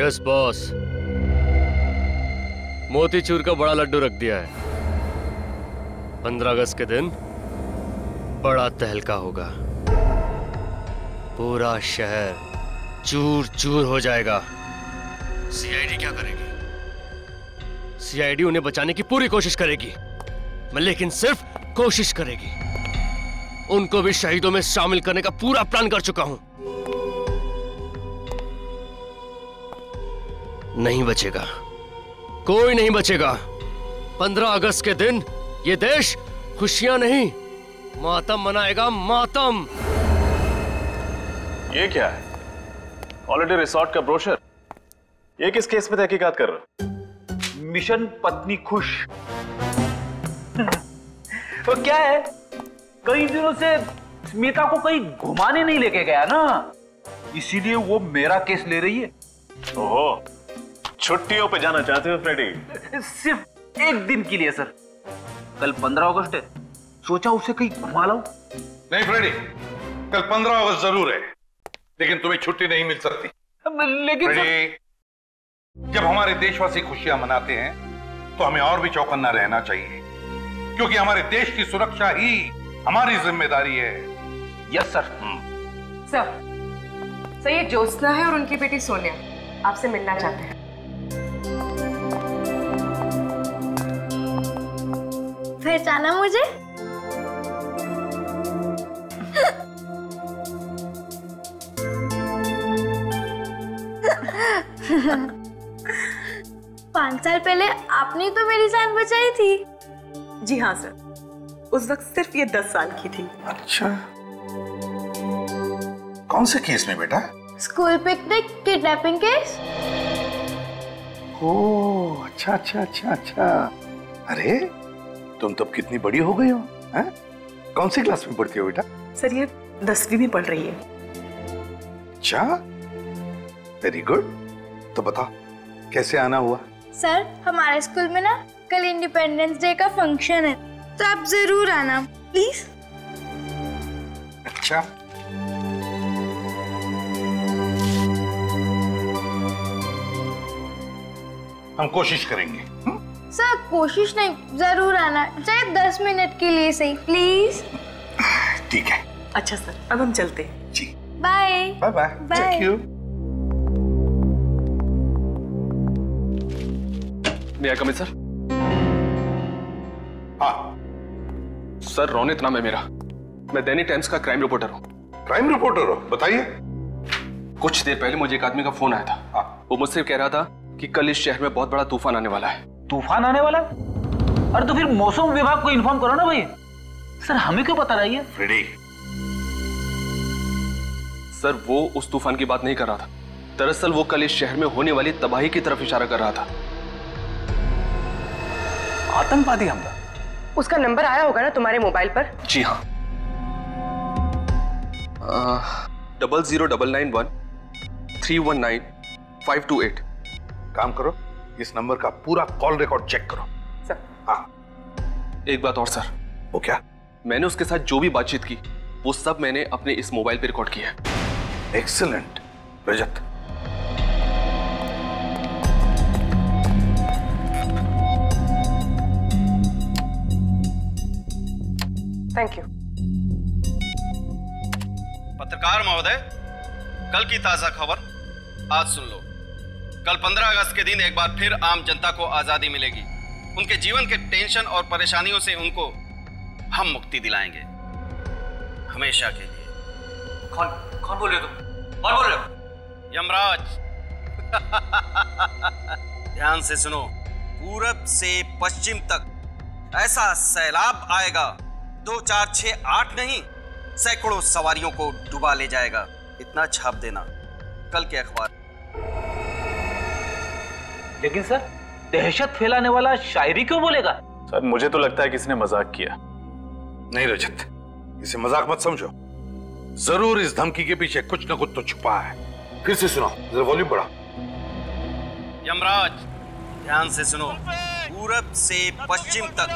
Yes boss, motichoor का बड़ा लड्डू रख दिया है। 15 अगस्त के दिन बड़ा तहलका होगा, पूरा शहर चूर चूर हो जाएगा। सीआईडी क्या करेगी? सीआईडी उन्हें बचाने की पूरी कोशिश करेगी, लेकिन सिर्फ कोशिश करेगी। उनको भी शहीदों में शामिल करने का पूरा प्लान कर चुका हूं। नहीं बचेगा, कोई नहीं बचेगा। 15 अगस्त के दिन ये देश खुशियां नहीं, मातम मनाएगा, मातम। ये क्या है? हॉलिडे रिसोर्ट का ब्रोशर। ये किस केस में तहकीकात कर रहे हो? मिशन पत्नी खुश। तो क्या है, कई दिनों से स्मिता को कहीं घुमाने नहीं लेके गया ना, इसीलिए वो मेरा केस ले रही है। ओहो, छुट्टियों पे जाना चाहते हो फ्रेडी? सिर्फ एक दिन के लिए सर। कल 15 अगस्त है, सोचा उसे कहीं घुमा लाऊं। नहीं फ्रेडी, कल 15 अगस्त जरूर है, लेकिन तुम्हें छुट्टी नहीं मिल सकती। लेकिन फ्रेडी, जब हमारे देशवासी खुशियां मनाते हैं तो हमें और भी चौकन्ना रहना चाहिए, क्योंकि हमारे देश की सुरक्षा ही हमारी जिम्मेदारी है। Yes sir. सर ये ज्योत्सना है और उनकी बेटी सोनिया आपसे मिलना चाहते हैं। पहचाना मुझे? पांच साल पहले आपने तो मेरी जान बचाई थी। जी हाँ सर, उस वक्त सिर्फ ये 10 साल की थी। अच्छा, कौन से केस में बेटा? School picnic kidnapping case. ओह, अच्छा अच्छा अच्छा अच्छा। अरे तुम तब कितनी बड़ी हो गई हो, हैं? कौन सी क्लास में पढ़ती हो बेटा? सर ये 10वीं में पढ़ रही है। अच्छा, वेरी गुड। तो बताओ कैसे आना हुआ? सर हमारे स्कूल में ना कल इंडिपेंडेंस डे का फंक्शन है, तो आप जरूर आना प्लीज। अच्छा, हम कोशिश करेंगे। सर कोशिश नहीं, जरूर आना, चाहे 10 मिनट के लिए सही, प्लीज। ठीक है। अच्छा सर, अब हम चलते हैं। जी, bye bye bye. Thank you. May I come in sir? हाँ सर, रोनित नाम है मेरा। मैं दैनिक टाइम्स का क्राइम रिपोर्टर हूँ। क्राइम रिपोर्टर हो? बताइए। कुछ देर पहले मुझे एक आदमी का फोन आया था। हाँ। वो मुझसे कह रहा था कि कल इस शहर में बहुत बड़ा तूफान आने वाला है। तूफान आने वाला? अरे तो फिर मौसम विभाग को इन्फॉर्म करो ना भाई। सर हमें क्यों बता रही है? फ्रेडी, सर वो उस तूफान की बात नहीं कर रहा था। दरअसल वो कल इस शहर में होने वाली तबाही की तरफ इशारा कर रहा था। आतंकवादी हमला? उसका नंबर आया होगा ना तुम्हारे मोबाइल पर? जी हाँ, 00991319 528। काम करो, इस नंबर का पूरा कॉल रिकॉर्ड चेक करो। सर। हाँ। एक बात और सर। वो क्या? मैंने उसके साथ जो भी बातचीत की वो सब मैंने अपने इस मोबाइल पे रिकॉर्ड किया है। Excellent Rajat. Thank you. पत्रकार महोदय, कल की ताजा खबर आज सुन लो। कल 15 अगस्त के दिन एक बार फिर आम जनता को आजादी मिलेगी। उनके जीवन के टेंशन और परेशानियों से उनको हम मुक्ति दिलाएंगे, हमेशा के लिए। कौन बोल रहे हो तुम? कौन बोल रहे हो? यमराज। ध्यान से सुनो, पूरब से पश्चिम तक ऐसा सैलाब आएगा, 2 4 6 8 नहीं, सैकड़ों सवारियों को डुबा ले जाएगा। इतना छाप देना कल के अखबार। लेकिन सर दहशत फैलाने वाला शायरी क्यों बोलेगा? सर मुझे तो लगता है किसी ने मजाक किया। नहीं रजत, इसे मजाक मत समझो। जरूर इस धमकी के पीछे कुछ न कुछ तो छुपा है। फिर से सुनाओ, जरा वॉल्यूम बढ़ाओ। यमराज, ध्यान से सुनो, पूरब से पश्चिम तक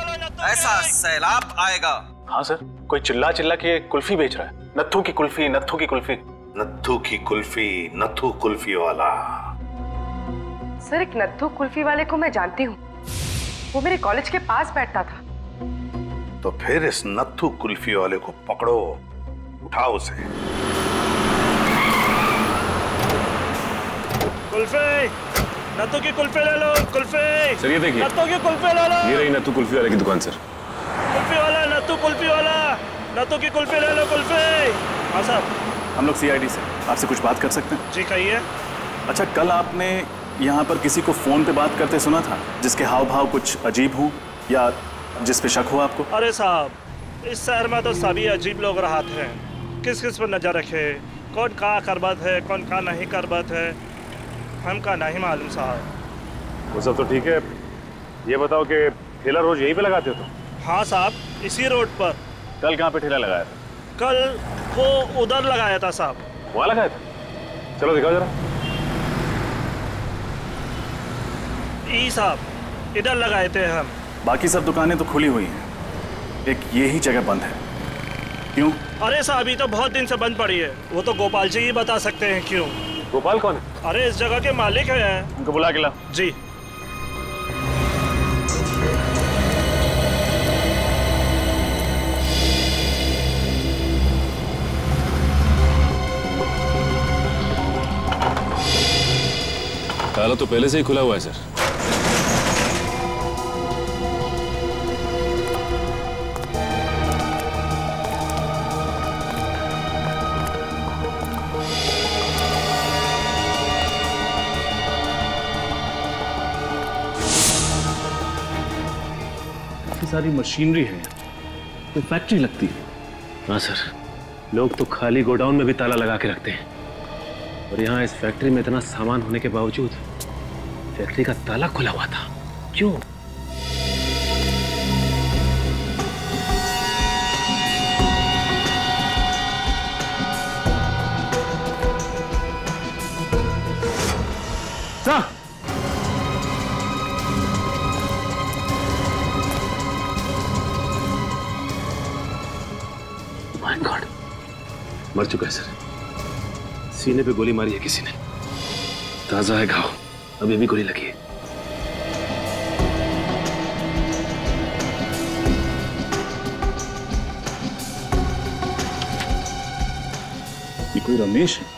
ऐसा सैलाब आएगा। हाँ सर, कोई चिल्ला चिल्ला के कुल्फी बेच रहा है। नत्थू की कुल्फी, नत्थू की कुल्फी। नत्थू की कुल्फी, नत्थू कुल्फी वाला। सर, एक नत्थू कुल्फी वाले को मैं जानती हूँ, वो मेरे कॉलेज के पास बैठता था। तो फिर इस नत्थू कुल्फी वाले को पकड़ो, उठाओ उसे। कुल्फी, नत्थू की कुल्फी ले लो। कुल्फी सर ये देखिए, नत्थू की कुल्फी ले लो। ये रही नत्थू कुल्फी वाले की दुकान सर। कुल्फी वाला, नत्थू कुल्फी वाला, नत्थू की कुल्फी ले लो। कुल्फी। हाँ साहब, हम लोग सीआईडी से आपसे कुछ बात कर सकते हैं? जी कहिए। अच्छा, कल आपने यहाँ पर किसी को फोन पे बात करते सुना था जिसके हाव भाव कुछ अजीब हो या जिस पे शक हो आपको? अरे साहब, इस शहर में तो सभी अजीब लोग रहते हैं, किस किस पर नजर रखे, कौन का करबत है, कौन का नहीं करबत है, हमका नहीं मालूम साहब। वो सब तो ठीक है, ये बताओ कि ठेला रोज यहीं पे लगाते हो तुम? हाँ साहब, इसी रोड पर। कल कहाँ पे ठेला लगाया था? कल वो उधर लगाया था साहब। वहाँ लगाया था? चलो दिखाओ जरा। ई साहब, इधर लगाए थे हम। बाकी सब दुकानें तो खुली हुई हैं, एक ये ही जगह बंद है, क्यों? अरे साहब, अभी तो बहुत दिन से बंद पड़ी है, वो तो गोपाल जी ही बता सकते हैं क्यों। गोपाल कौन है? अरे इस जगह के मालिक है। उनको बुला के लाओ। जी। ताला तो पहले से ही खुला हुआ है सर। काफी सारी मशीनरी है, कोई फैक्ट्री लगती है। हाँ सर, लोग तो खाली गोडाउन में भी ताला लगा के रखते हैं, और यहाँ इस फैक्ट्री में इतना सामान होने के बावजूद फैक्ट्री का ताला खुला हुआ था। क्यों? माय गॉड, मर चुका है सर। सीने पे गोली मारी है किसी ने, ताजा है घाव, अभी भी गोली लगी है। ये कोई रमेश है?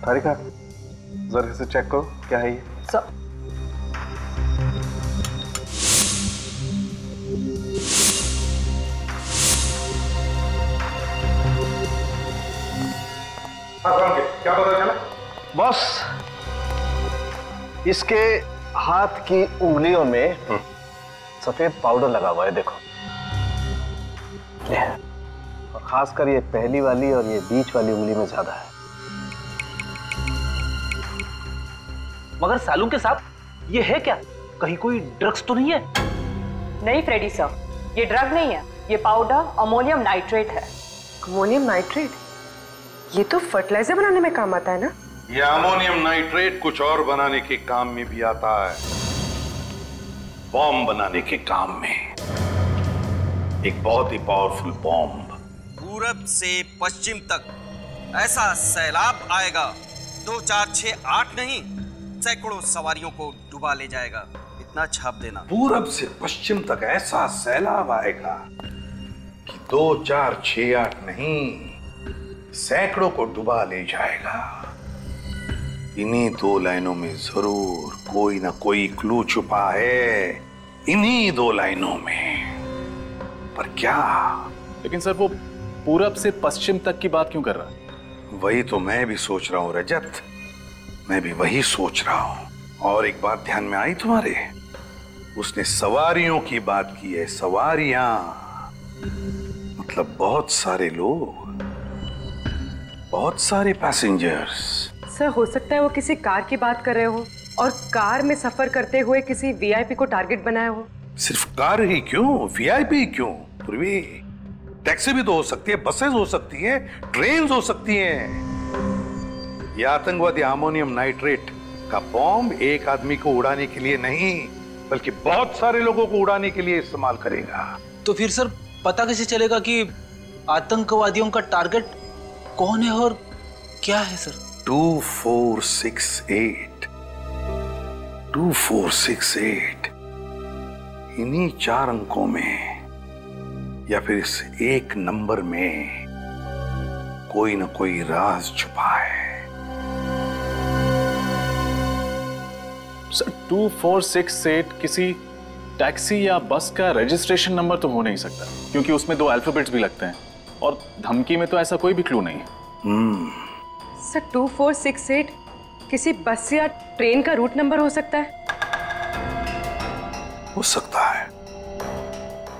तारिका, जरा इसे चेक करो, क्या है ये? सर, क्या पता चला? बॉस, इसके हाथ की उंगलियों में सफेद पाउडर लगा हुआ है, देखो। और खासकर ये पहली वाली और ये बीच वाली उंगली में ज्यादा है। मगर सालू के साथ ये है क्या? कहीं कोई ड्रग्स तो नहीं है? नहीं फ्रेडी सर, ये ड्रग नहीं है, ये पाउडर अमोनियम नाइट्रेट है। Ammonium nitrate? ये तो फर्टिलाइजर बनाने में काम आता है ना? ये अमोनियम नाइट्रेट कुछ और बनाने के काम में भी आता है, बॉम्ब बनाने के काम में। एक बहुत ही पावरफुल बॉम्ब। पूरब से पश्चिम तक ऐसा सैलाब आएगा, 2 4 6 8 नहीं, सैकड़ों सवारियों को डुबा ले जाएगा। इतना छाप देना। पूरब से पश्चिम तक ऐसा सैलाब आएगा कि 2 4 6 8 नहीं, सैकड़ों को डुबा ले जाएगा। इन्हीं 2 लाइनों में जरूर कोई ना कोई क्लू छुपा है, इन्हीं 2 लाइनों में। पर क्या? लेकिन सर, वो पूरब से पश्चिम तक की बात क्यों कर रहा है? वही तो मैं भी सोच रहा हूं रजत, मैं भी वही सोच रहा हूं। और एक बात ध्यान में आई तुम्हारे, उसने सवारियों की बात की है। सवारियां मतलब बहुत सारे लोग, बहुत सारे पैसेंजर्स। सर, हो सकता है वो किसी कार की बात कर रहे हो और कार में सफर करते हुए किसी वीआईपी को टारगेट बनाया हो। सिर्फ कार ही क्यों, वीआईपी क्यों? पूर्वी टैक्सी भी तो हो सकती है, बसेस हो सकती हैं, ट्रेन हो सकती हैं। ये आतंकवादी अमोनियम नाइट्रेट का बॉम्ब एक आदमी को उड़ाने के लिए नहीं, बल्कि बहुत सारे लोगों को उड़ाने के लिए इस्तेमाल करेगा। तो फिर सर पता कैसे चलेगा कि आतंकवादियों का टारगेट कौन है और क्या है सर? 2468 2468 इन्हीं 4 अंकों में या फिर इस एक नंबर में कोई ना कोई राज छुपा है। सर 2468 किसी टैक्सी या बस का रजिस्ट्रेशन नंबर तो हो नहीं सकता, क्योंकि उसमें 2 अल्फाबेट्स भी लगते हैं और धमकी में तो ऐसा कोई भी क्लू नहीं है। सर 2468 किसी बस या ट्रेन का रूट नंबर हो सकता है? हो सकता है।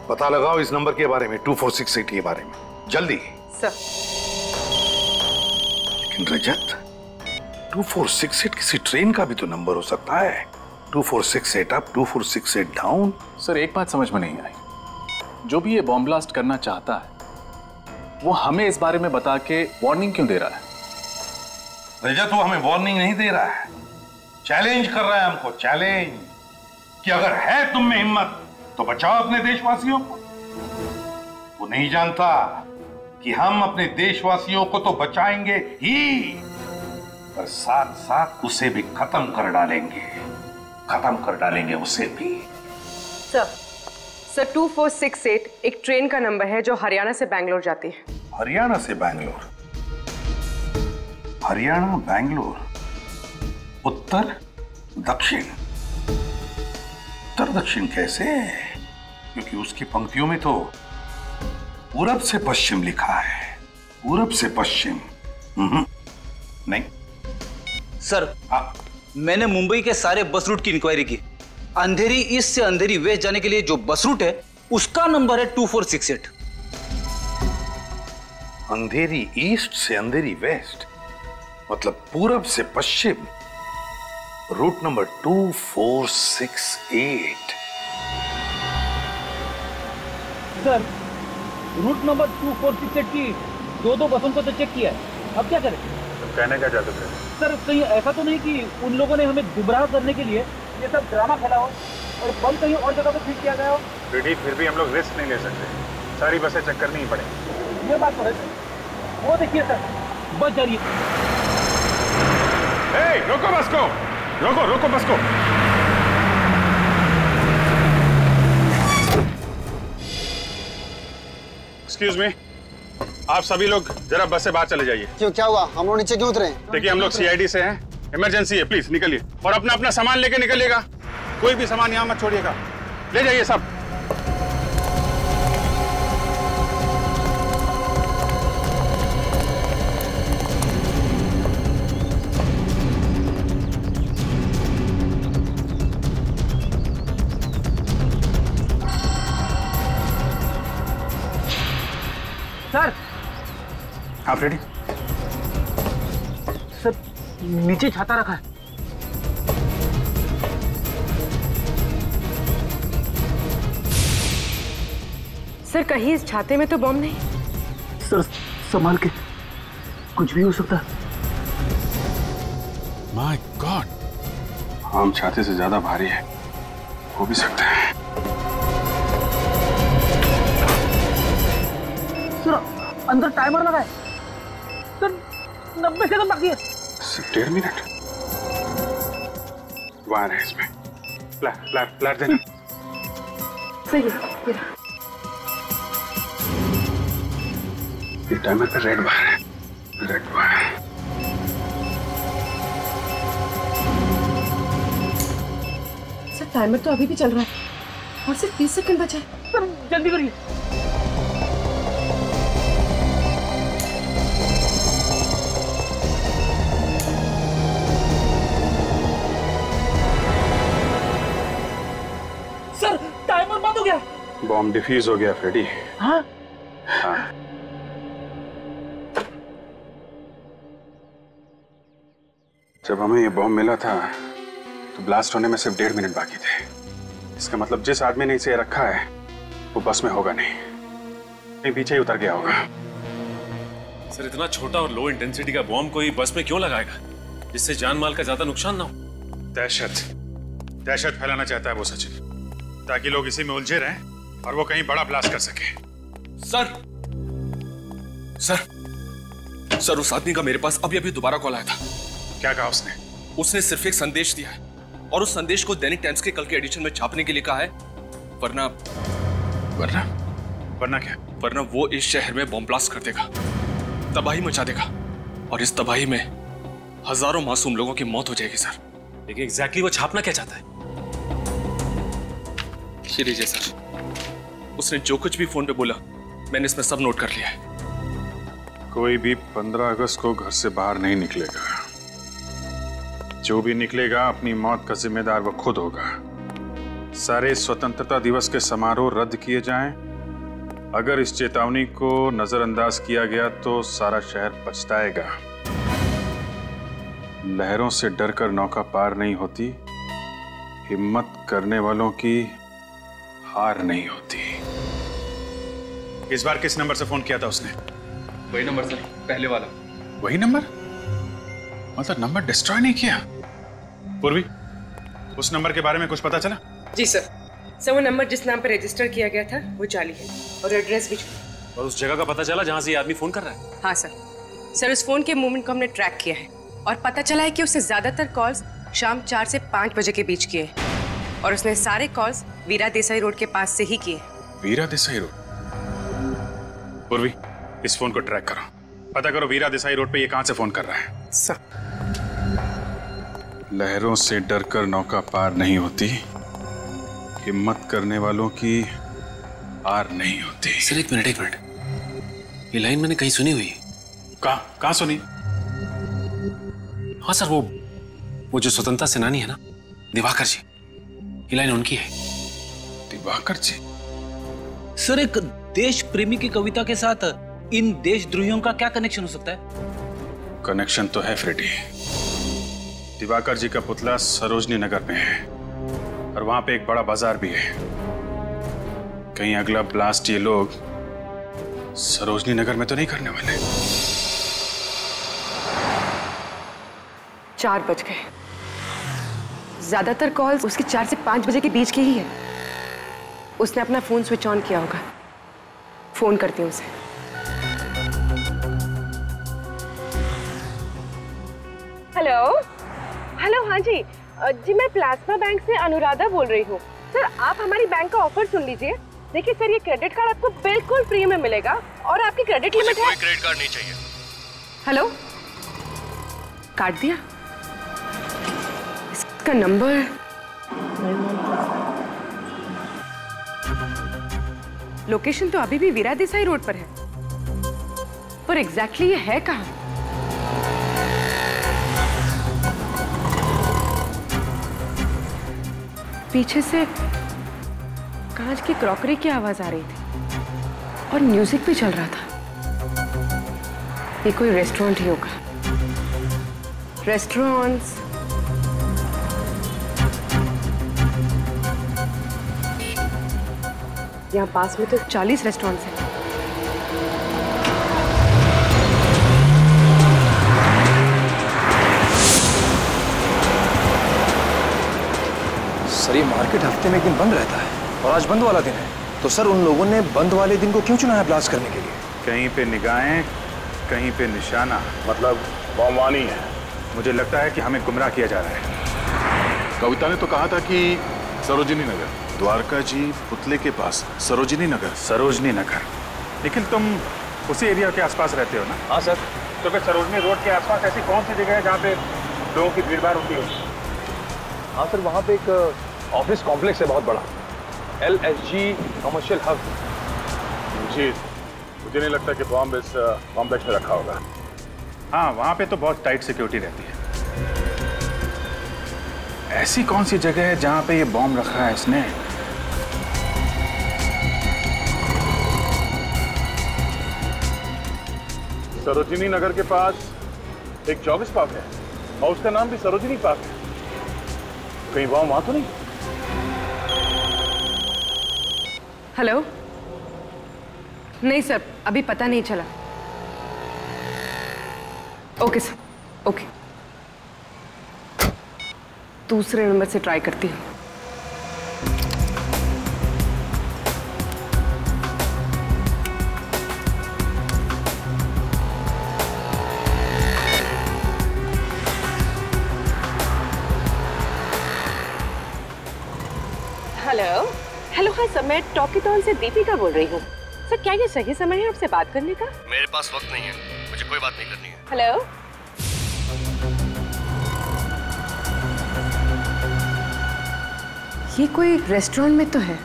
पता लगाओ इस नंबर के बारे में, 2468 के बारे में, जल्दी। सर। लेकिन रजत, 2468 किसी ट्रेन का भी तो नंबर हो सकता है। 2468 अप, 2468 डाउन। सर एक बात समझ में नहीं आई, जो भी ये बॉम्ब ब्लास्ट करना चाहता है वो हमें इस बारे में बता के वार्निंग क्यों दे रहा है? रजत, वो हमें वार्निंग नहीं दे रहा है, चैलेंज कर रहा है हमको, चैलेंज कि अगर है तुम में हिम्मत तो बचाओ अपने देशवासियों को। वो नहीं जानता कि हम अपने देशवासियों को तो बचाएंगे ही, पर साथ साथ उसे भी खत्म कर डालेंगे उसे भी। सर 2468 एक ट्रेन का नंबर है जो हरियाणा से बैंगलोर जाती है। हरियाणा से बैंगलोर? हरियाणा बैंगलोर, उत्तर दक्षिण। उत्तर दक्षिण कैसे? क्योंकि उसकी पंक्तियों में तो पूरब से पश्चिम लिखा है। पूरब से पश्चिम नहीं सर। मैंने मुंबई के सारे बस रूट की इंक्वायरी की। अंधेरी ईस्ट से अंधेरी वेस्ट जाने के लिए जो बस रूट है उसका नंबर है 2468। अंधेरी ईस्ट से अंधेरी वेस्ट मतलब पूरब से पश्चिम, route number 2468। Sir route number 2468 की 2 बसों को तो चेक किया है, अब क्या करें? कहने क्या चाहते थे? सर कहीं ऐसा तो नहीं कि उन लोगों ने हमें गुमराह करने के लिए ये सब ड्रामा खेला हो और बम कहीं और जगह पे फिट किया गया हो? फिर भी हम लोग रिस्क नहीं ले सकते, सारी बसें चेक करनी ही पड़ेगी। ये बात तो है। वो देखिए सर, बस जा रही है। रोको बस को, रोको बस को। एक्सक्यूज मी, आप सभी लोग जरा बस से बाहर चले जाइए। क्यों, क्या हुआ? हम लोग नीचे क्यों उतरे? देखिए हम लोग सीआईडी से हैं, इमरजेंसी है, प्लीज निकलिए और अपना अपना सामान लेके निकलिएगा। कोई भी सामान यहाँ मत छोड़िएगा, ले जाइए सब। सर आप रेडी? सर नीचे छाता रखा है। सर कहीं इस छाते में तो बम नहीं? सर संभाल के, कुछ भी हो सकता है। माय गॉड, हम छाते से ज्यादा भारी है, हो भी सकता है। सर अंदर टाइमर लगा है सर, 90 सेकंड बाकी है। 1.5 मिनट वायर है इसमें, फ्लैट देना। सही है। ये टाइमर पे रेड वायर है, रेड वायर। सर टाइमर तो अभी भी चल रहा है और सिर्फ 30 सेकंड बचा है। सर जल्दी करिए। सर टाइमर बंद हो गया। बॉम्ब डिफ्यूज हो गया फ्रेडी। हाँ? हाँ। जब हमें ये बॉम्ब मिला था तो ब्लास्ट होने में सिर्फ 1.5 मिनट बाकी थे। इसका मतलब जिस आदमी ने इसे रखा है वो बस में होगा नहीं, कहीं पीछे ही उतर गया होगा। सर इतना छोटा और लो इंटेंसिटी का बॉम्ब कोई बस में क्यों लगाएगा जिससे जान माल का ज्यादा नुकसान ना हो? दहशत फैलाना चाहता है वो सचिन, ताकि लोग इसी में उलझे रहें और वो कहीं बड़ा ब्लास्ट कर सके। सर उस आदमी का मेरे पास अभी अभी दोबारा कॉल आया था। क्या कहा उसने? उसने सिर्फ एक संदेश दिया है और उस संदेश को दैनिक टाइम्स के कल के एडिशन में छापने के लिए कहा है, वरना क्या? वरना वो इस शहर में बॉम्ब ब्लास्ट कर देगा, तबाही मचा देगा और इस तबाही में हजारों मासूम लोगों की मौत हो जाएगी सर। लेकिन एग्जैक्टली वो छापना क्या चाहता है? ये लीजिए सर, उसने जो कुछ भी फोन पे बोला मैंने इसमें सब नोट कर लिया है। कोई भी 15 अगस्त को घर से बाहर नहीं निकलेगा। जो भी निकलेगा अपनी मौत का जिम्मेदार वो खुद होगा। सारे स्वतंत्रता दिवस के समारोह रद्द किए जाएं। अगर इस चेतावनी को नजरअंदाज किया गया तो सारा शहर पछताएगा। लहरों से डरकर नौका पार नहीं होती, हिम्मत करने वालों की हार नहीं होती। इस बार किस नंबर से फोन किया था उसने? वही नंबर सर, पहले वाला। वही नंबर? मतलब नंबर डिस्ट्रॉय नहीं किया? पूर्वी, उस नंबर के बारे में कुछ पता चला? जी सर, वो नंबर जिस नाम पर रजिस्टर किया गया था वो जाली है और एड्रेस भी। और उस जगह का पता चला जहां से ये आदमी फोन कर रहा है? हाँ सर, उस फोन के मूवमेंट को हमने ट्रैक किया है और पता चला है कि उसने ज्यादातर कॉल्स शाम 4 से 5 बजे के बीच किए और उसने सारे कॉल्स वीरा देसाई रोड के पास से ही किए। वीरा देसाई रोड? पूर्वी, इस फोन को ट्रैक करो, पता करो वीरा देसाई रोड पे ये कहां से फोन कर रहा है। सर, लहरों से डरकर नौका पार नहीं होती, हिम्मत करने वालों की हार नहीं होती। सर एक मिनट, ये लाइन मैंने कहीं सुनी हुई। कहाँ सुनी? हाँ सर, वो जो स्वतंत्रता सेनानी है ना, दिवाकर जी, ये लाइन उनकी है। दिवाकर जी? सर, एक देश प्रेमी की कविता के साथ इन देशद्रोहियों का क्या कनेक्शन हो सकता है? कनेक्शन तो है फ्रेडी। दिवाकर जी का पुतला सरोजनी नगर में है और वहां पे एक बड़ा बाजार भी है। कहीं अगला ब्लास्ट ये लोग सरोजनी नगर में तो नहीं करने वाले? 4 बज गए। ज्यादातर कॉल्स उसकी 4 से 5 बजे के बीच की ही है। उसने अपना फोन स्विच ऑन किया होगा। फोन करती हूँ उसे। हेलो, हाँ जी, मैं प्लाज्मा बैंक से अनुराधा बोल रही हूँ। सर, आप हमारी बैंक का ऑफर सुन लीजिए। देखिए सर, ये क्रेडिट कार्ड आपको बिल्कुल फ्री में मिलेगा और आपकी क्रेडिट लिमिट है। कोई क्रेडिट कार्ड नहीं चाहिए। हेलो, काट दिया? इसका नंबर लोकेशन तो अभी भी वीरा देसाई रोड पर है, पर एग्जैक्टली ये है कहाँ? पीछे से कांच की क्रॉकरी की आवाज आ रही थी और म्यूजिक भी चल रहा था। ये कोई रेस्टोरेंट ही होगा। रेस्टोरेंट्स, यहाँ पास में तो 40 रेस्टोरेंट्स हैं। सर, ये मार्केट हफ्ते में एक दिन बंद रहता है और आज बंद वाला दिन है, तो सर उन लोगों ने बंद वाले दिन को क्यों चुना है ब्लास्ट करने के लिए? कहीं पे निगाहें, कहीं पे निशाना, मतलब बमबारी है। मुझे लगता है कि हमें गुमराह किया जा रहा है। कविता ने तो कहा था कि सरोजिनी नगर, द्वारका जी पुतले के पास सरोजिनी नगर। सरोजनी नगर? लेकिन तुम उसी एरिया के आसपास रहते हो ना? हाँ सर। तो फिर सरोजनी रोड के आसपास ऐसी कौन सी जगह है जहाँ पे लोगों की भीड़ भाड़ होती है? हाँ सर, वहाँ पे एक ऑफिस कॉम्प्लेक्स है बहुत बड़ा, LSG कमर्शियल हब। मुझे नहीं लगता कि बॉम्ब इस कॉम्प्लेक्स में रखा होगा। हाँ, वहाँ पे तो बहुत टाइट सिक्योरिटी रहती है। ऐसी कौन सी जगह है जहाँ पे ये बॉम्ब रखा है इसने? सरोजिनी नगर के पास एक जॉगिस पार्क है और उसका नाम भी सरोजिनी पार्क है। कहीं बॉम्ब वहां तो नहीं? हेलो, नहीं सर, अभी पता नहीं चला। Okay sir, okay. दूसरे नंबर से ट्राई करती हूँ। हेलो हेलो, हाँ सर, मैं टॉकीटॉन से दीपिका बोल रही हूँ। सर क्या ये सही समय है आपसे बात करने का? मेरे पास वक्त नहीं है, मुझे कोई बात नहीं करनी है। हेलो, ये कोई रेस्टोरेंट में तो है,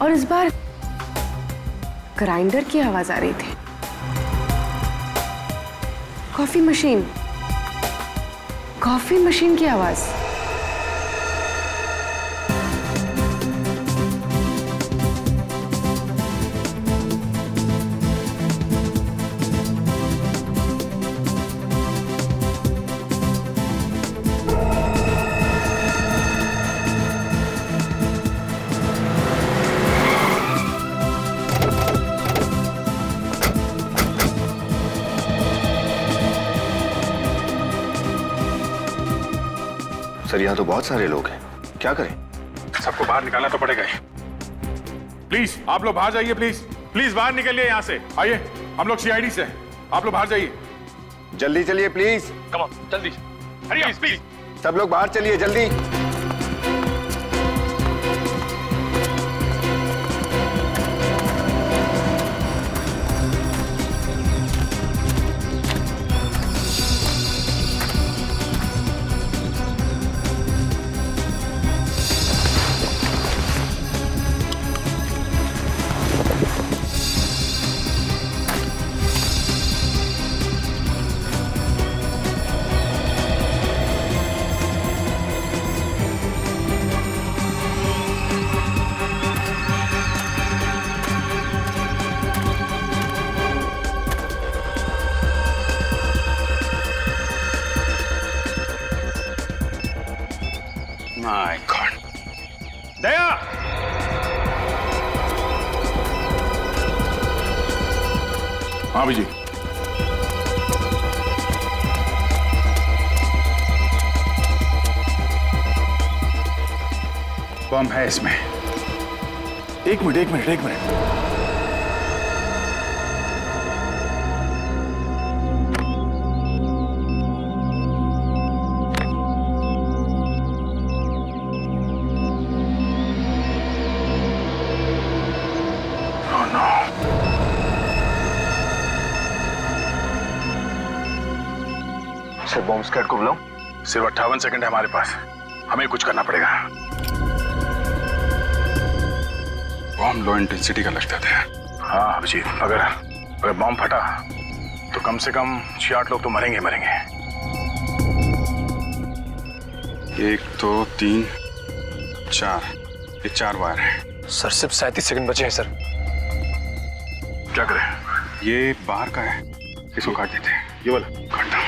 और इस बार ग्राइंडर की आवाज आ रही थी। कॉफी मशीन की आवाज। सर यहाँ तो बहुत सारे लोग हैं, क्या करें? सबको बाहर निकालना तो पड़ेगा ही। प्लीज आप लोग बाहर जाइए, प्लीज प्लीज बाहर निकलिए यहाँ से। आइए, हम लोग सीआईडी से हैं, आप लोग बाहर जाइए। जल्दी चलिए प्लीज। कम ऑन, जल्दी। प्लीज प्लीज सब लोग बाहर चलिए जल्दी। My God. दया, हाँ विजय, बम है इसमें। एक मिनट। सर बॉम्ब स्क्वाड को बुलाऊं? सिर्फ 58 सेकंड है हमारे पास, हमें कुछ करना पड़ेगा। बॉम्ब लो इंटेंसिटी का लगता था। हाँ अभिजीत, अगर बॉम्ब फटा तो कम से कम 6-8 लोग तो मरेंगे। 1 2 3 4, ये 4 वार है। सर सिर्फ 37 सेकंड बचे हैं सर। क्या करें? ये बाहर का है, इसको काट देते हैं। ये वाला काटना।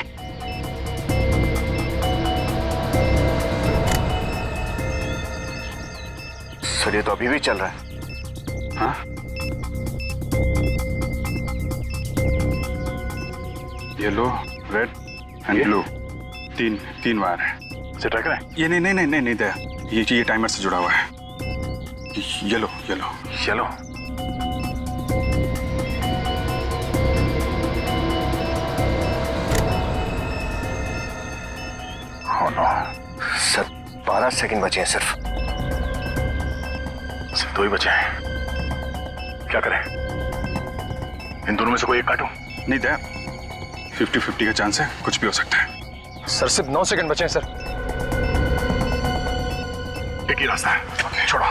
सर ये तो अभी भी चल रहा है। हाँ? येलो, रेड एंड ब्लू, तीन वायर है। इसे ट्राई करें? ये नहीं दया, ये टाइमर से जुड़ा हुआ है। Yellow. Oh no. Sir 12 second बचे हैं सिर्फ 2 ही बचे हैं। क्या करें? इन दोनों में से कोई एक काटूं? नहीं दया, 50-50 का चांस है, कुछ भी हो सकता है। सर सिर्फ 9 सेकंड बचे हैं सर। एक ही रास्ता है, छोड़ो।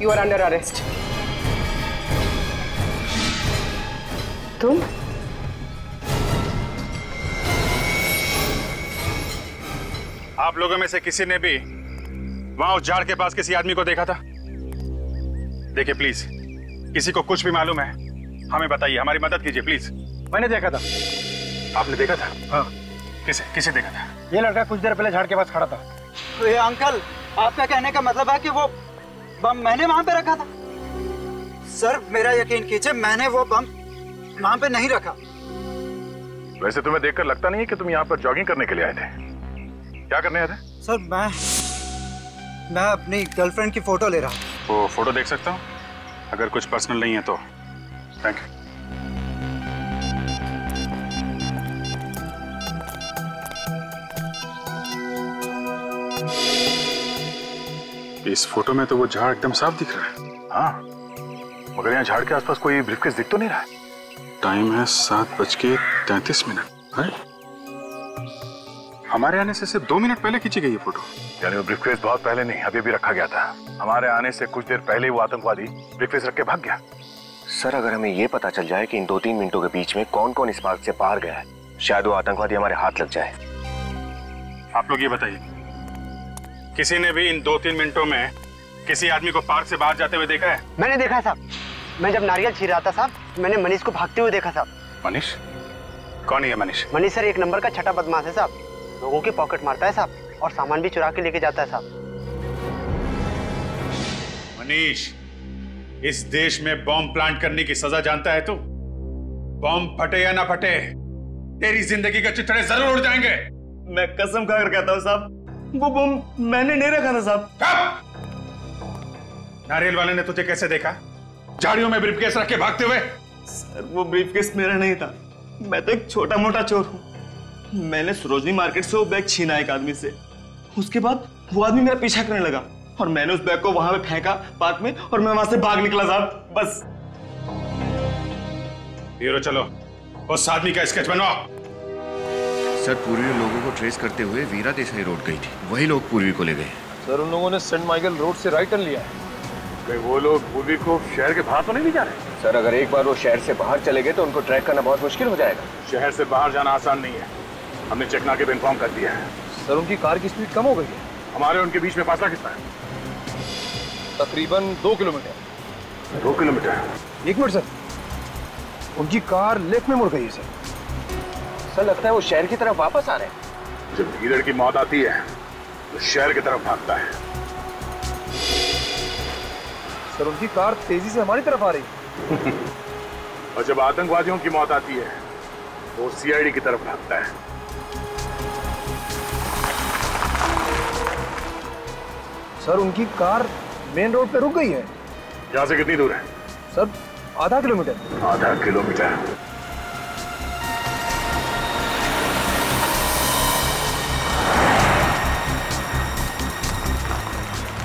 You are under arrest. तुम? आप लोगों में से किसी ने भी वहां उस झाड़ के पास किसी आदमी को देखा था? देखिए प्लीज, किसी को कुछ भी मालूम है हमें बताइए, हमारी मदद कीजिए प्लीज। मैंने देखा था। आपने देखा था? हाँ। किसे देखा था? ये लड़का कुछ देर पहले झाड़ के पास खड़ा था। तो ये अंकल, आपका कहने का मतलब है कि वो बम मैंने वहां पे रखा था? सर मेरा यकीन कीजिए, मैंने वो बम वहां पे नहीं रखा। वैसे तुम्हें देखकर लगता नहीं है कि तुम यहाँ पर जॉगिंग करने के लिए आए थे। क्या करने आए थे? सर मैं अपनी गर्लफ्रेंड की फोटो ले रहा हूँ। वो फोटो देख सकता हूँ? अगर कुछ पर्सनल नहीं है तो थैंक यू। इस फोटो में तो वो झाड़ एकदम साफ दिख रहा है। हाँ, मगर यहाँ झाड़ के आसपास कोई ब्रीफकेस दिख तो नहीं रहा है। टाइम है 7:33। हमारे आने से सिर्फ 2 मिनट पहले खींची गई ये फोटो। यानी वो ब्रीफकेस बहुत पहले नहीं, अभी भी रखा गया था। हमारे आने से कुछ देर पहले ही वो आतंकवादी ब्रीफकेस रख के भाग गया। सर अगर हमें ये पता चल जाए कि इन 2-3 मिनटों के बीच में कौन कौन इस पार्क से बाहर गया है, शायद वो आतंकवादी हमारे हाथ लग जाए। आप लोग ये बताइए, किसी ने भी इन 2-3 मिनटों में किसी आदमी को पार्क से बाहर जाते हुए देखा है? मैंने देखा है साहब। मैं जब नारियल छील रहा था साहब, मैंने मनीष को भागते हुए देखा साहब। मनीष? कौन है मनीष? मनीष सर 1 नंबर का छठा बदमाश है साहब। लोगों की पॉकेट मारता है साहब और सामान भी चुरा के लेके जाता है साहब। मनीष, इस देश में बॉम्ब प्लांट करने की सजा जानता है तू? बॉम्ब फटे या ना फटे, तेरी जिंदगी के चिथड़े जरूर उड़ जाएंगे। मैं कसम खाकर कहता हूँ साहब, वो बॉम्ब मैंने नहीं रखा था साहब। नारियल वाले ने तुझे कैसे देखा झाड़ियों में ब्रीफकेस रख के भागते हुए? सर वो ब्रीफकेस मेरा नहीं था, मैं तो एक छोटा मोटा चोर हूँ। मैंने सरोजनी मार्केट से वो बैग छीना एक आदमी से। उसके बाद वो आदमी मेरा पीछा करने लगा और मैंने उस बैग को वहां पे फेंका पार्क में और मैं वहां से भाग निकला साहब, बस। ब्यूरो चलो, उस आदमी का स्केच बनवाओ। सर पूर्वी लोगों को ट्रेस करते हुए वीरा देसाई रोड गई थी, वही लोग पूर्वी को ले गए। सर उन लोगों ने सेंट माइकल रोड से राइट टर्न लिया है। वो लोग पूर्वी को शहर के बाहर तो नहीं ले जा रहे? सर अगर एक बार वो शहर से बाहर चले गए तो उनको ट्रैक करना बहुत मुश्किल हो जाएगा। शहर से बाहर जाना आसान नहीं है, हमने चेक नाके पे इन्फॉर्म कर दिया है। सर उनकी कार की स्पीड कम हो गई है। हमारे उनके बीच में फासला कितना है? तकरीबन 2 किलोमीटर। 2 किलोमीटर? 1 मिनट सर, उनकी कार लेफ्ट में मुड़ गई है सर। सर लगता है वो शहर की तरफ वापस आ रहे हैं। जब लीडर की मौत आती है तो शहर की तरफ भागता है। सर उनकी कार तेजी से हमारी तरफ आ रही है। और जब आतंकवादियों की मौत आती है वो सीआईडी की तरफ भागता है। सर उनकी कार मेन रोड पे रुक गई है। यहाँ से कितनी दूर है? सर आधा किलोमीटर। आधा किलोमीटर?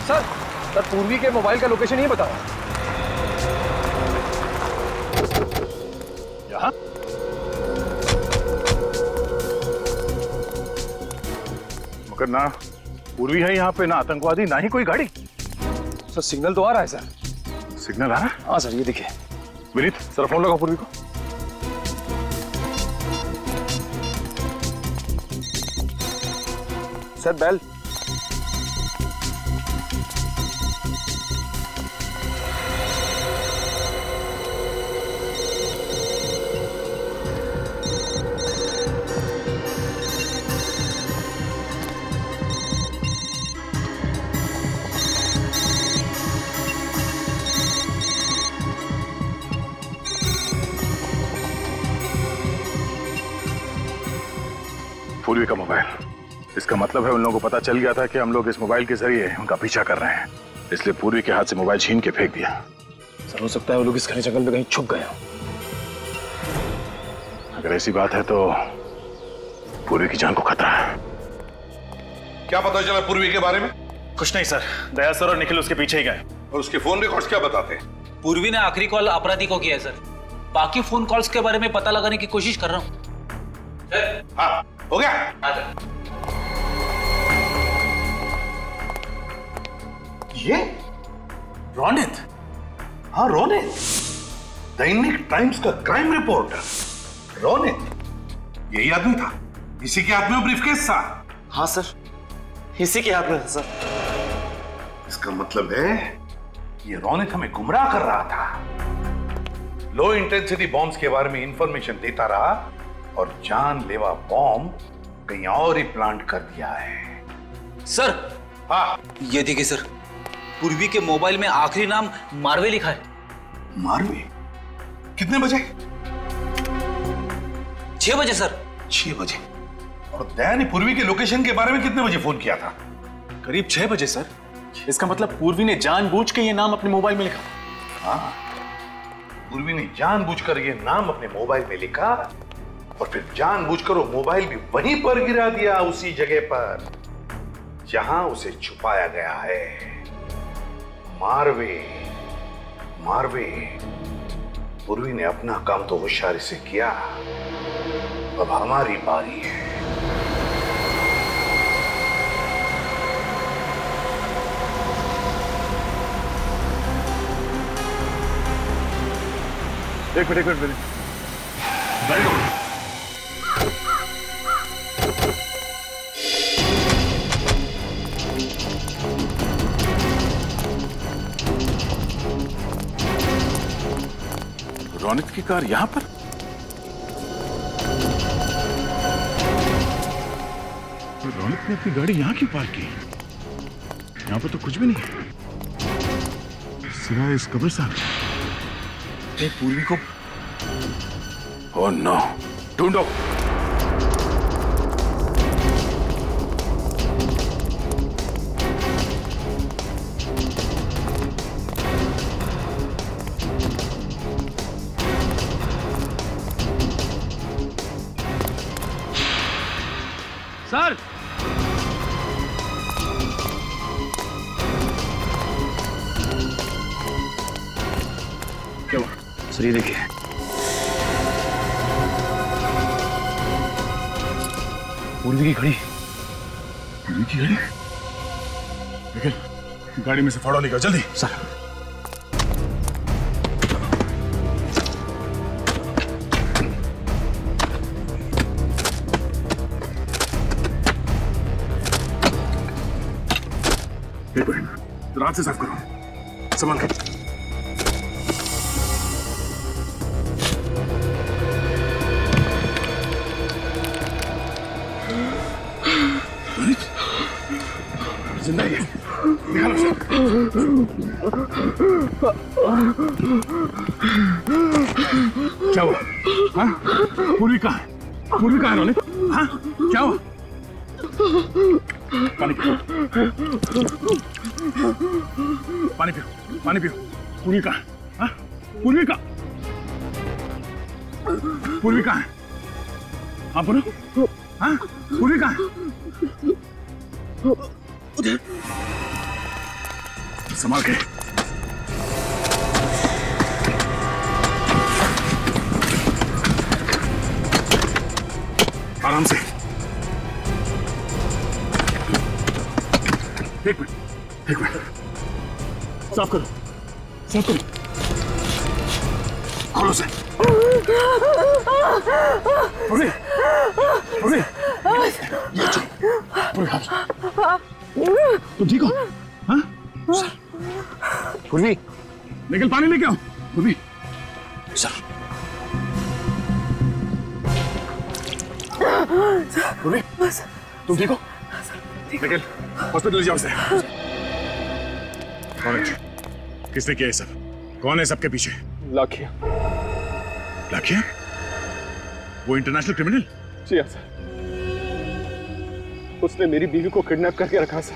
सर पूर्वी के मोबाइल का लोकेशन ही बताओ। यहाँ? मगर ना पूर्वी है यहाँ पे, ना आतंकवादी, ना ही कोई गाड़ी। सर सिग्नल तो आ रहा है सर। सिग्नल आ रहा है? हाँ सर ये देखिए। विनीत सर फोन लगाओ पूर्वी को। Sir bell. पूर्वी का मोबाइल, इसका मतलब है उन लोगों को पता चल गया था कि हम लोग इस मोबाइल के जरिए उनका पीछा कर रहे हैं, इसलिए पूर्वी के हाथ से मोबाइल छीन के फेंक दिया। सर हो सकता है वो लोग इस घने जंगल में कहीं छुप गए हों। अगर ऐसी बात है तो पूर्वी की जान को खतरा है। क्या पता चला पूर्वी के बारे में? कुछ नहीं सर, दया सर और निखिल उसके पीछे ही गए। और उसके फोन रिकॉर्ड्स क्या बताते हैं? पूर्वी ने आखिरी कॉल अपराधी को किया है सर। बाकी फोन कॉल्स के बारे में पता लगाने की कोशिश कर रहा हूँ। हाँ हो गया। रोनित? हाँ रोनित, दैनिक टाइम्स का क्राइम रिपोर्टर रोनित, यही आदमी था? इसी के हाथ में ब्रीफकेस था? हाँ सर, इसी के हाथ में था सर। इसका मतलब है ये रोनित हमें गुमराह कर रहा था, लो इंटेंसिटी बॉम्ब्स के बारे में इंफॉर्मेशन देता रहा और जानलेवा बॉम्ब कहीं और ही प्लांट कर दिया है। सर, हाँ ये देखिए सर, पूर्वी के मोबाइल में आखिरी नाम मारवे लिखा है। मारवे? कितने बजे? 6 बजे सर। 6 बजे? और दया ने पूर्वी के लोकेशन के बारे में कितने बजे फोन किया था? करीब 6 बजे सर। इसका मतलब पूर्वी ने जानबूझ के ये नाम अपने मोबाइल में लिखा। हाँ, पूर्वी ने जानबूझकर ये नाम अपने मोबाइल में लिखा और फिर जानबूझकर वो मोबाइल भी वहीं पर गिरा दिया, उसी जगह पर जहां उसे छुपाया गया है। मारवे, मारवे, पूर्वी ने अपना काम तो होशियारी से किया, अब हमारी बारी है। एक मिनट वेरी गुड। रोनित की कार यहां पर? तो रोनित ने अपनी गाड़ी यहां क्यों पार्क की? यहां पर तो कुछ भी नहीं है सिवाय इस कब्रिस्तान। पूर्वी को ओह नो, ढूंढो। सर, क्या हुआ? सर ये देखिए, पूर्वी की घड़ी। पूर्वी की घड़ी? निकल, गाड़ी में से फाड़ो निकल जल्दी। सर एक मिनट, रात से साफ करो, संभाल कर। जिंदा ही है, निकालो उसे। क्या हुआ? हाँ? पूर्वी कहाँ है? पूर्वी कहाँ है रोनित? हाँ? क्या हुआ? पानी पियो, पानी पियो, पानी पियो। पूर्वी कहाँ है? हाँ? पूर्वी कहाँ? पूर्वी कहाँ है? हाँ बोलो। हाँ? पूर्वी कहाँ है? उधर। संभाल के। आराम से। एक मिनट, एक मिनट। साफ करो, साफ करो। खोलो से। पूर्वी, पूर्वी, ये चल, पूर्वी हाथ। तुम ठीक हो? हाँ? पूर्वी, निकल पानी लेके आओ। पूर्वी, सर। पूर्वी, तुम ठीक हो? निकल, हॉस्पिटल जाओ से। कौन है? किसने किया ये सब? कौन है सबके पीछे? लाखिया। लाखिया? वो इंटरनेशनल क्रिमिनल? जी हाँ सर, उसने मेरी बीवी को किडनैप करके रखा सर।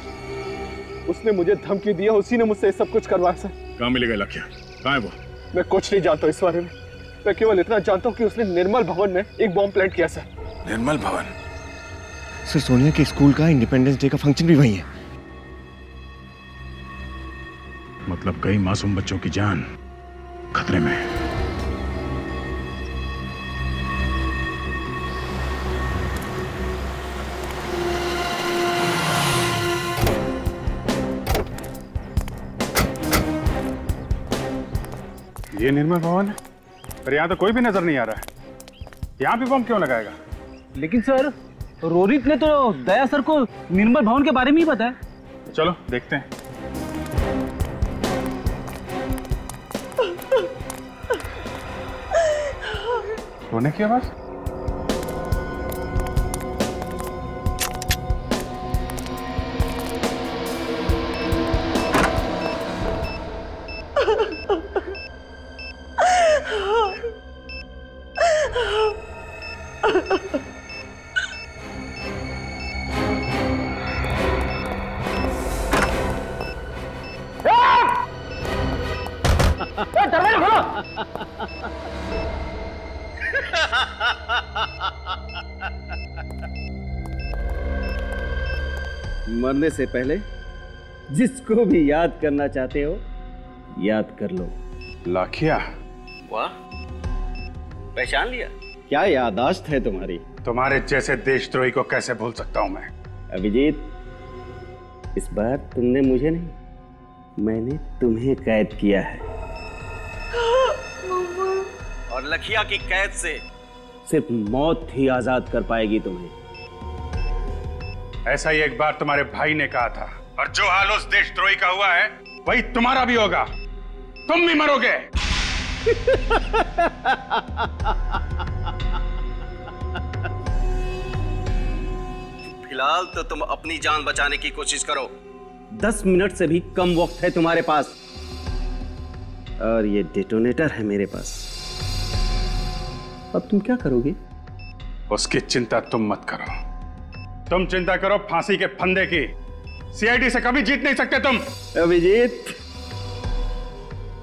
उसने मुझे धमकी दिया, उसी ने मुझसे सब कुछ करवाया सर। कहाँ मिलेगा लाखिया? कहाँ है वो? मैं कुछ नहीं जानता इस बारे में। मैं केवल इतना जानता हूँ कि उसने निर्मल भवन में एक बॉम्ब प्लांट किया सर। निर्मल भवन? सर सोनिया के स्कूल का इंडिपेंडेंस डे का फंक्शन भी वही है। मतलब कई मासूम बच्चों की जान खतरे में है। ये निर्मल भवन है, पर यहाँ तो कोई भी नजर नहीं आ रहा है। यहाँ भी बम क्यों लगाएगा? लेकिन सर, रोहित ने तो दया सर को निर्मल भवन के बारे में ही बताया। चलो देखते हैं। रोने की आवाज? दरवाजा खोलो। मरने से पहले जिसको भी याद करना चाहते हो याद कर लो। लाखिया, वाह, पहचान लिया? क्या याददाश्त है तुम्हारी। तुम्हारे जैसे देशद्रोही को कैसे भूल सकता हूं मैं। अभिजीत, इस बार तुमने मुझे नहीं, मैंने तुम्हें कैद किया है। और लखिया की कैद से सिर्फ मौत ही आजाद कर पाएगी तुम्हें। ऐसा ही एक बार तुम्हारे भाई ने कहा था, और जो हाल उस देशद्रोही का हुआ है वही तुम्हारा भी होगा। तुम भी मरोगे। फिलहाल तो तुम अपनी जान बचाने की कोशिश करो। 10 मिनट से भी कम वक्त है तुम्हारे पास, और ये डेटोनेटर है मेरे पास। अब तुम क्या करोगे? उसकी चिंता तुम मत करो। तुम चिंता करो फांसी के फंदे की। सीआईडी से कभी जीत नहीं सकते तुम। अभिजीत,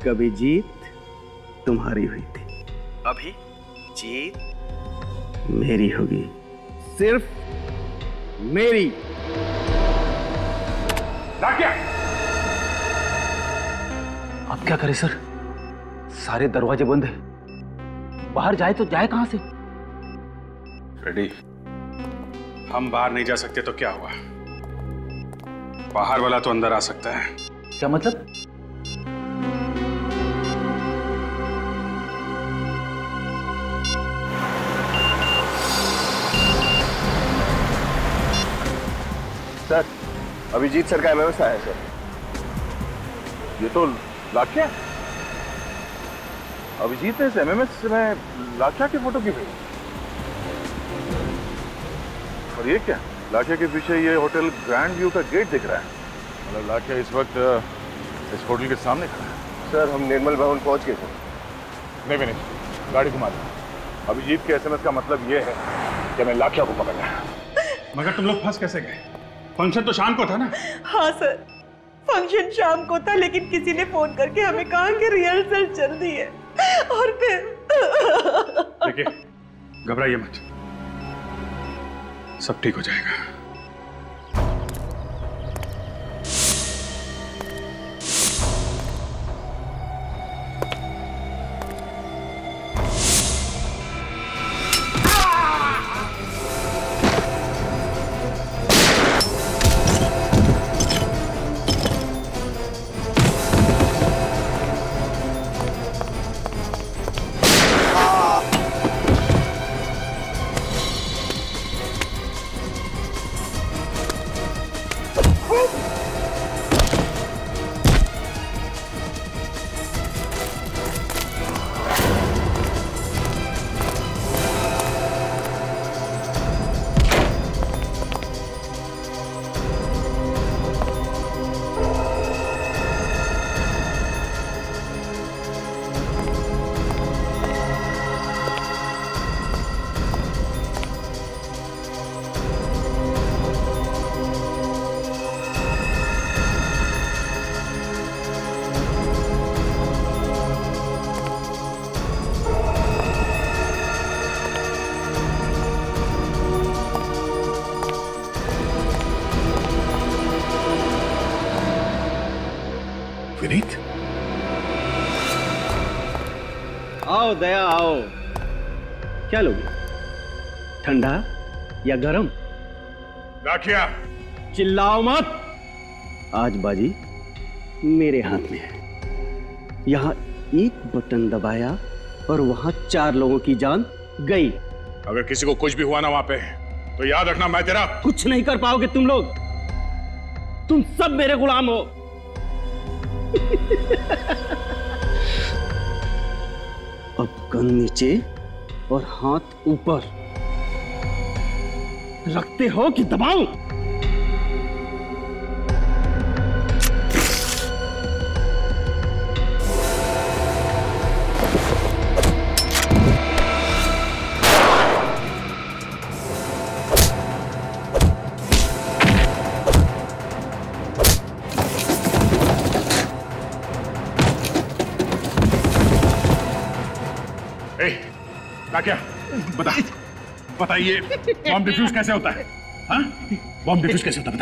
कभी जीत तुम्हारी हुई थी, अभी जीत मेरी होगी, सिर्फ मेरी। लाखिया, अब क्या करें सर? सारे दरवाजे बंद हैं। बाहर जाए तो जाए कहां से? रेडी, हम बाहर नहीं जा सकते तो क्या हुआ? बाहर वाला तो अंदर आ सकता है। क्या मतलब? सर, अभिजीत सर का एमएमएस आया है सर। ये तो लाखिया। अभिजीत ने इस एमएमएस में लाखिया की फोटो क्यों भेजी? और ये क्या? लाखिया के पीछे ये होटल ग्रैंड व्यू का गेट दिख रहा है। मतलब लाखिया इस वक्त इस होटल के सामने खड़ा है। सर, हम निर्मल भवन पहुंच गए थे। नहीं नहीं, गाड़ी घुमा दो। अभिजीत के एसएमएस का मतलब ये है कि मैं लाखिया को पकड़ना है। मगर तुम लोग फंस कैसे गए? फंक्शन तो शाम को था ना? हाँ सर, फंक्शन शाम को था, लेकिन किसी ने फोन करके हमें कहा कि रिहर्सल चल रही है। और फिर देखिए, घबराइए मत, सब ठीक हो जाएगा। विनीत, आओ दया, आओ। क्या लोगे, ठंडा या गरम? लाखिया, चिल्लाओ मत। आज बाजी मेरे हाथ में है। एक बटन दबाया और वहां 4 लोगों की जान गई। अगर किसी को कुछ भी हुआ ना वहां पे, तो याद रखना मैं तेरा कुछ नहीं कर पाओगे तुम लोग। तुम सब मेरे गुलाम हो। अब गन नीचे और हाथ ऊपर रखते हो कि दबाऊं? क्या बताइए, बॉम्ब डिफ्यूज कैसे होता है? हाँ, बॉम्ब डिफ्यूज कैसे होता है?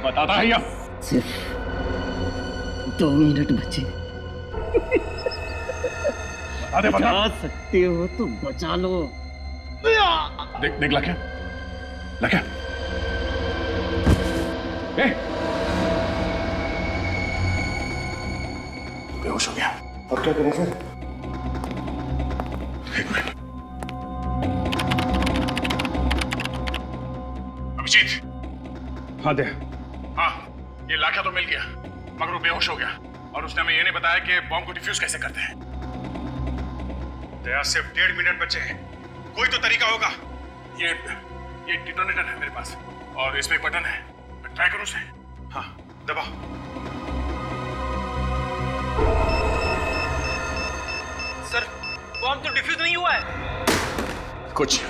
बताता है या? सिर्फ 2 मिनट बचे। बचा सकते हो तो बचा लो। देख लक्ष्य, लक्ष्य, बेहोश हो गया। अब क्या करें सर? एक मिनट। अभिजीत। हाँ दे। हाँ, ये लाखा तो मिल गया, मगर वो बेहोश हो गया और उसने हमें ये नहीं बताया कि बॉम्ब को डिफ्यूज कैसे करते हैं। दया, सिर्फ 1.5 मिनट बचे हैं, कोई तो तरीका होगा। ये डिटोनेटर है मेरे पास और इसमें एक बटन है, मैं ट्राई करूं उसे। हाँ, दबाओ। सर, बॉम्ब तो डिफ्यूज नहीं हुआ है। कुछ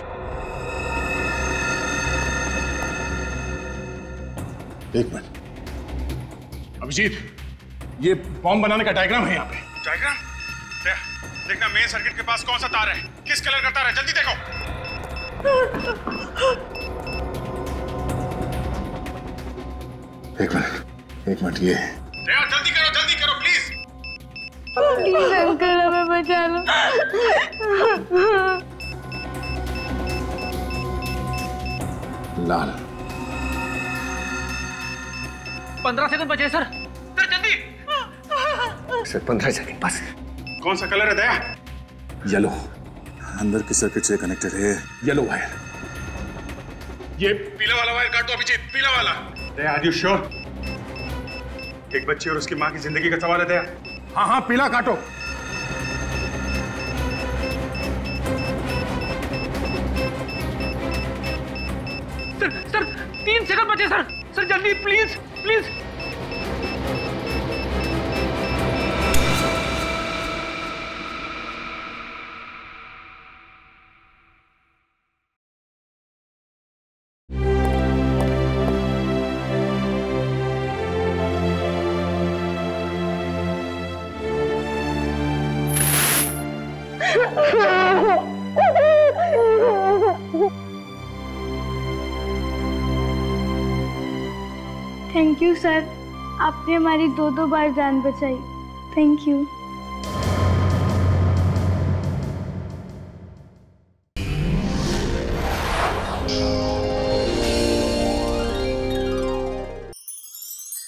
एक मिनट। अभिजीत, ये बॉम्ब बनाने का डायग्राम है यहाँ पे। डायग्राम? देखना मेन सर्किट के पास कौन सा तार है, किस कलर का तार है, जल्दी देखो। एक मिनट ये। जल्दी करो प्लीज। प्लीज अंकल, हमें बचा लो। 15 सेकंड बचे सर। सर जल्दी। सर 15 सेकंड बस। कौन सा कलर है दया? येलो। अंदर के सर्किट से कनेक्टेड है येलो वायर। ये पीला वाला वायर काट दो अभिजीत, पीला वाला। दया, आर यू श्योर? एक बच्ची और उसकी माँ की जिंदगी का सवाल है दया। हाँ, पीला काटो। सर 3 सेकंड बचे सर। सर जल्दी प्लीज। थैंक यू सर, आपने हमारी 2 बार जान बचाई। Thank you.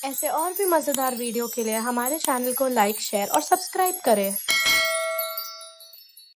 ऐसे और भी मजेदार वीडियो के लिए हमारे चैनल को लाइक, शेयर और सब्सक्राइब करें।